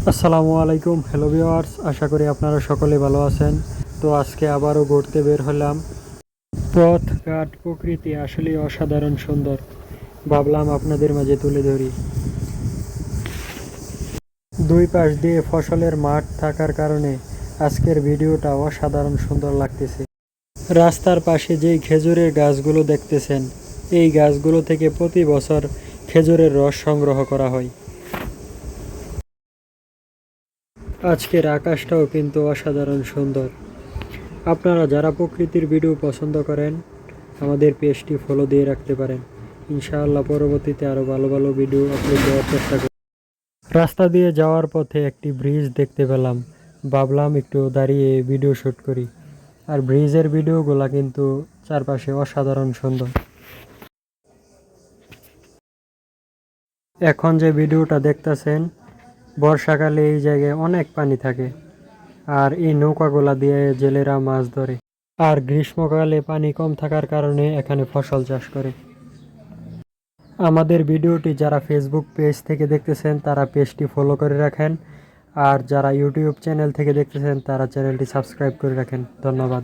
আসসালামু আলাইকুম, hello viewers, আশা করি আপনারা সকলে ভালো আছেন। তো আজকে আবারও ঘুরতে বের হলাম। পথঘাট প্রকৃতি আসলেই অসাধারণ সুন্দর, ভাবলাম আপনাদের মাঝে তুলে ধরি। দুই পাশ দিয়ে ফসলের মাঠ থাকার কারণে আজকের ভিডিওটা অসাধারণ সুন্দর লাগতেছে। রাস্তার পাশে যেই খেজুরের গাছগুলো দেখতেছেন, এই গাছগুলো থেকে প্রতি বছর খেজুরের রস সংগ্রহ করা হয়। আজকের আকাশটাও কিন্তু অসাধারণ সুন্দর। আপনারা যারা প্রকৃতির ভিডিও পছন্দ করেন, আমাদের পেজটি ফলো দিয়ে রাখতে পারেন। ইনশাআল্লাহ পরবর্তীতে আরও ভালো ভালো ভিডিও আপলোড দেওয়ার চেষ্টা করব। রাস্তা দিয়ে যাওয়ার পথে একটি ব্রিজ দেখতে পেলাম, ভাবলাম একটু দাঁড়িয়ে ভিডিও শ্যুট করি। আর ব্রিজের ভিডিওগুলো কিন্তু চারপাশে অসাধারণ সুন্দর। এখন যে ভিডিওটা দেখতেছেন, বর্ষাকালে এই জায়গায় অনেক পানি থাকে, আর এই নৌকাগুলা দিয়ে জেলেরা মাছ ধরে। আর গ্রীষ্মকালে পানি কম থাকার কারণে এখানে ফসল চাষ করে। আমাদের ভিডিওটি যারা ফেসবুক পেজ থেকে দেখতেছেন তারা পেজটি ফলো করে রাখেন, আর যারা ইউটিউব চ্যানেল থেকে দেখতেছেন তারা চ্যানেলটি সাবস্ক্রাইব করে রাখেন। ধন্যবাদ।